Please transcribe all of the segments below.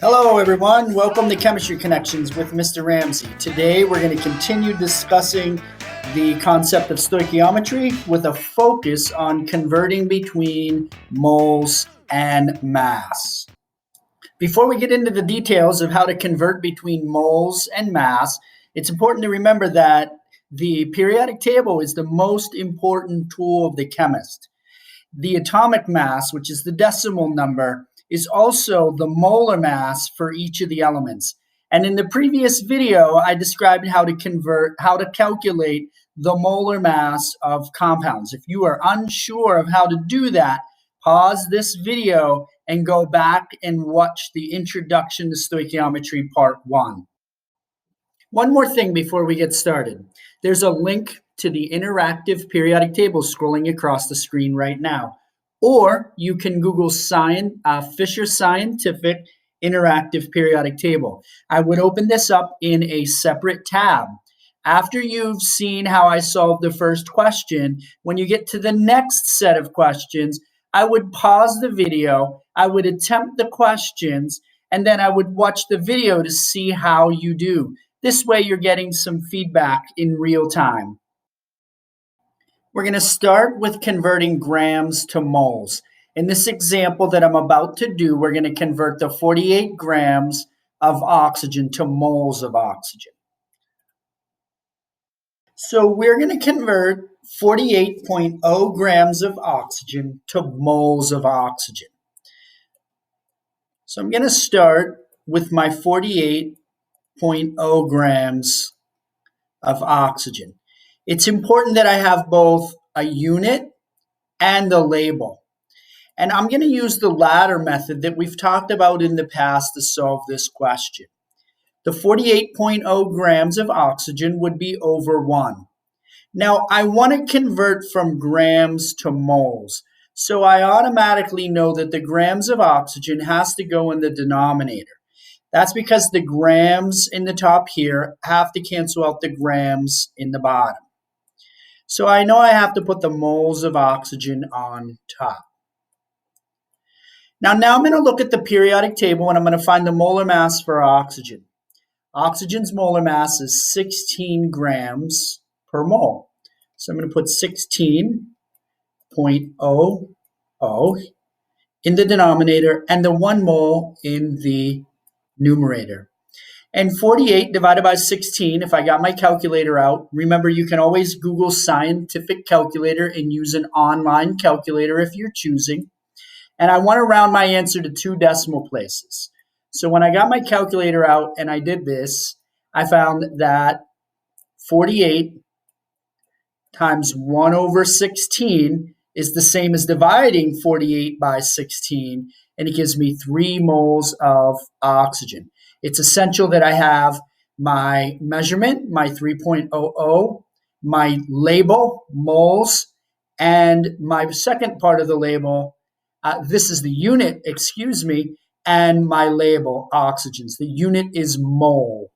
Hello, everyone. Welcome to Chemistry Connections with Mr. Ramsey. Today, we're going to continue discussing the concept of stoichiometry with a focus on converting between moles and mass. Before we get into the details of how to convert between moles and mass, it's important to remember that the periodic table is the most important tool of the chemist. The atomic mass, which is the decimal number, is also the molar mass for each of the elements. And in the previous video, I described how to calculate the molar mass of compounds. If you are unsure of how to do that, pause this video and go back and watch the Introduction to Stoichiometry Part 1. One more thing before we get started. There's a link to the interactive periodic table scrolling across the screen right now. Or you can Google Fisher Scientific Interactive Periodic Table. I would open this up in a separate tab. After you've seen how I solved the first question, when you get to the next set of questions, I would pause the video, I would attempt the questions, and then I would watch the video to see how you do. This way you're getting some feedback in real time. We're going to start with converting grams to moles. In this example that I'm about to do, we're going to convert the 48 grams of oxygen to moles of oxygen. So we're going to convert 48.0 grams of oxygen to moles of oxygen. So I'm going to start with my 48.0 grams of oxygen. It's important that I have both a unit and a label. And I'm going to use the latter method that we've talked about in the past to solve this question. The 48.0 grams of oxygen would be over 1. Now, I want to convert from grams to moles. So I automatically know that the grams of oxygen has to go in the denominator. That's because the grams in the top here have to cancel out the grams in the bottom. So I know I have to put the moles of oxygen on top. Now I'm going to look at the periodic table and I'm going to find the molar mass for oxygen. Oxygen's molar mass is 16 grams per mole. So I'm going to put 16.00 in the denominator and the 1 mole in the numerator. And 48 divided by 16, if I got my calculator out, remember you can always Google scientific calculator and use an online calculator if you're choosing. And I want to round my answer to 2 decimal places. So when I got my calculator out and I did this, I found that 48 times 1 over 16 is the same as dividing 48 by 16, and it gives me 3 moles of oxygen. It's essential that I have my measurement, my 3.00, my label, moles, and my second part of the label, this is the unit, and my label, oxygens. The unit is mole,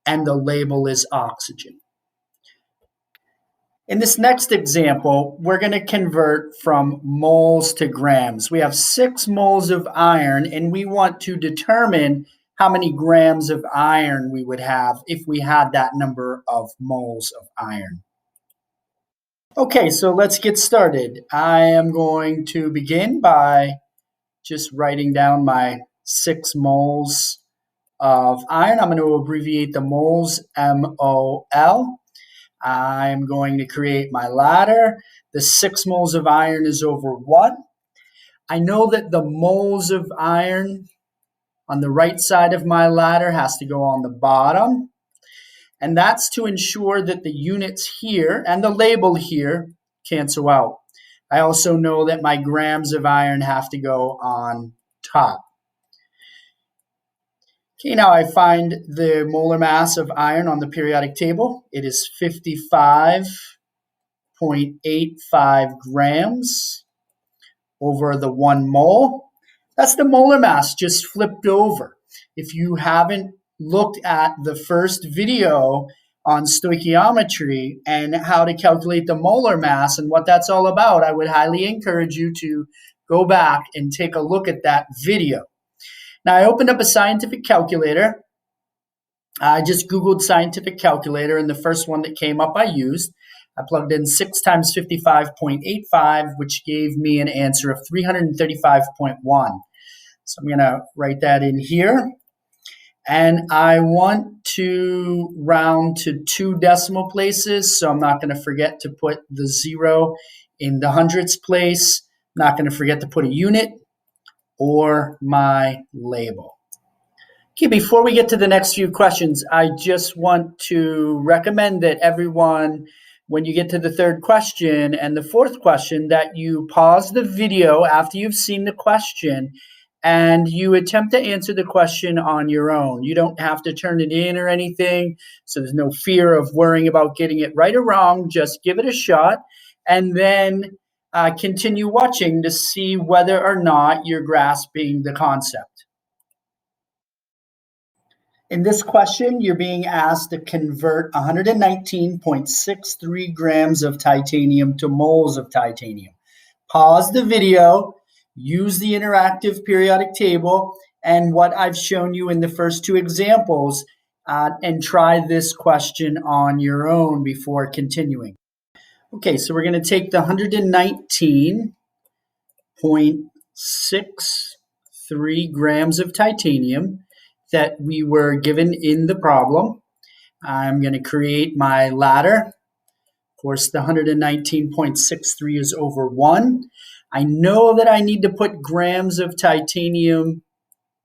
and the label is oxygen. In this next example, we're going to convert from moles to grams. We have 6 moles of iron, and we want to determine how many grams of iron we would have if we had that number of moles of iron. Okay, so let's get started. I am going to begin by just writing down my 6 moles of iron. I'm going to abbreviate the moles, M-O-L. I'm going to create my ladder. The 6 moles of iron is over 1. I know that the moles of iron on the right side of my ladder has to go on the bottom. And that's to ensure that the units here and the label here cancel out. I also know that my grams of iron have to go on top. Okay, now I find the molar mass of iron on the periodic table. It is 55.85 grams over the 1 mole. That's the molar mass just flipped over. If you haven't looked at the first video on stoichiometry and how to calculate the molar mass and what that's all about, I would highly encourage you to go back and take a look at that video. Now I opened up a scientific calculator. I just Googled scientific calculator, and the first one that came up I used. I plugged in 6 times 55.85, which gave me an answer of 335.1. So I'm going to write that in here. And I want to round to 2 decimal places, so I'm not going to forget to put the 0 in the hundredths place. I'm not going to forget to put a unit or my label. Okay, before we get to the next few questions, I just want to recommend that everyone, when you get to the third question and the fourth question, that you pause the video after you've seen the question and you attempt to answer the question on your own. You don't have to turn it in or anything, so there's no fear of worrying about getting it right or wrong. Just give it a shot and then continue watching to see whether or not you're grasping the concept. In this question, you're being asked to convert 119.63 grams of titanium to moles of titanium. Pause the video, use the interactive periodic table and what I've shown you in the first 2 examples, and try this question on your own before continuing. Okay, so we're going to take the 119.63 grams of titanium that we were given in the problem. I'm going to create my ladder. Of course, the 119.63 is over 1. I know that I need to put grams of titanium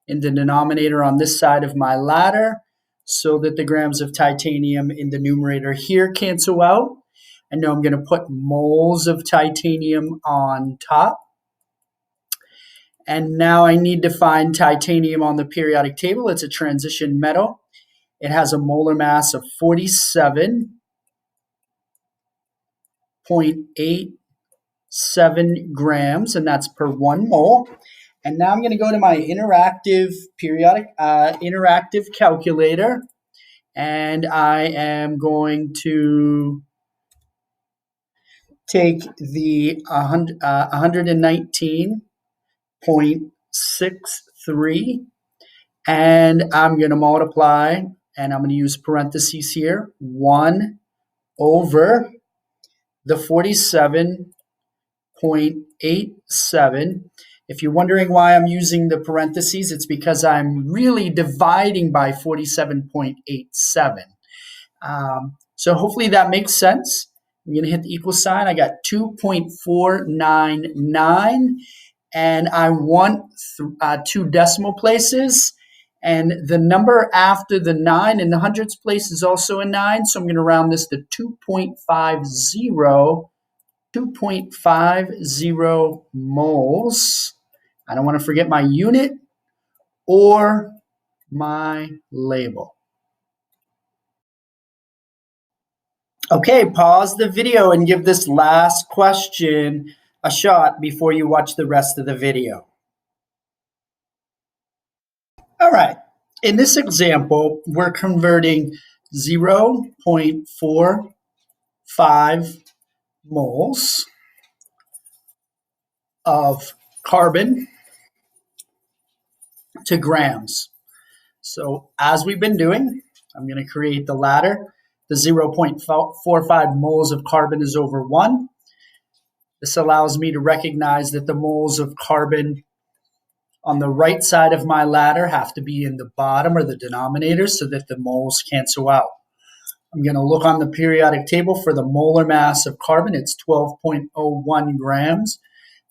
in the denominator on this side of my ladder so that the grams of titanium in the numerator here cancel out. I know I'm going to put moles of titanium on top. And now I need to find titanium on the periodic table. It's a transition metal. It has a molar mass of 47.87 grams, and that's per 1 mole. And now I'm going to go to my interactive calculator, and I am going to take the 119.63, and I'm going to multiply, and I'm going to use parentheses here, 1 over the 47.87. If you're wondering why I'm using the parentheses, it's because I'm really dividing by 47.87. So hopefully that makes sense. I'm going to hit the equal sign. I got 2.499, and I want 2 decimal places. And the number after the 9 in the hundredths place is also a 9, so I'm going to round this to 2.50 moles. I don't want to forget my unit or my label. Okay, pause the video and give this last question a shot before you watch the rest of the video. All right, in this example, we're converting 0.45 moles of carbon to grams. So as we've been doing, I'm going to create the ladder. The 0.45 moles of carbon is over 1. This allows me to recognize that the moles of carbon on the right side of my ladder have to be in the bottom or the denominator so that the moles cancel out. I'm going to look on the periodic table for the molar mass of carbon. It's 12.01 grams.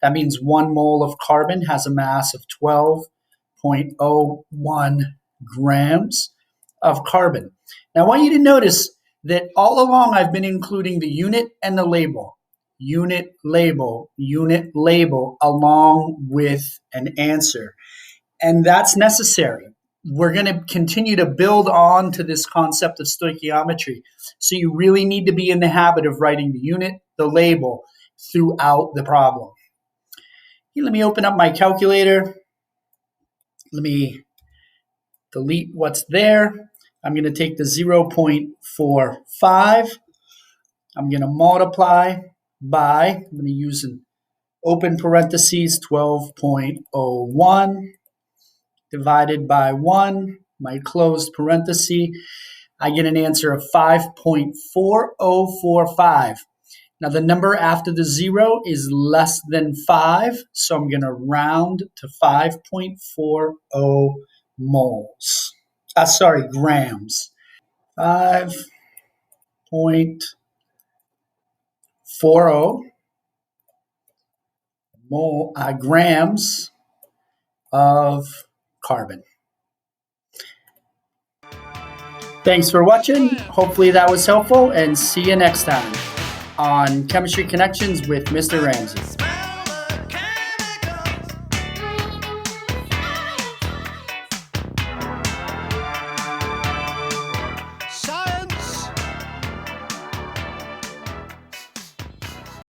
That means 1 mole of carbon has a mass of 12.01 grams of carbon. Now I want you to notice that all along I've been including the unit and the label. Unit, label, along with an answer. And that's necessary. We're going to continue to build on to this concept of stoichiometry. So you really need to be in the habit of writing the unit, the label, throughout the problem. Here, let me open up my calculator. Let me delete what's there. I'm going to take the 0.45. I'm going to multiply by, I'm going to use an open parentheses, 12.01 divided by 1, my closed parenthesis, I get an answer of 5.4045. Now the number after the 0 is less than 5, so I'm going to round to 5.40 moles. Grams. 5.40 grams of carbon. Thanks for watching. Hopefully that was helpful, and see you next time on Chemistry Connections with Mr. Ramsey.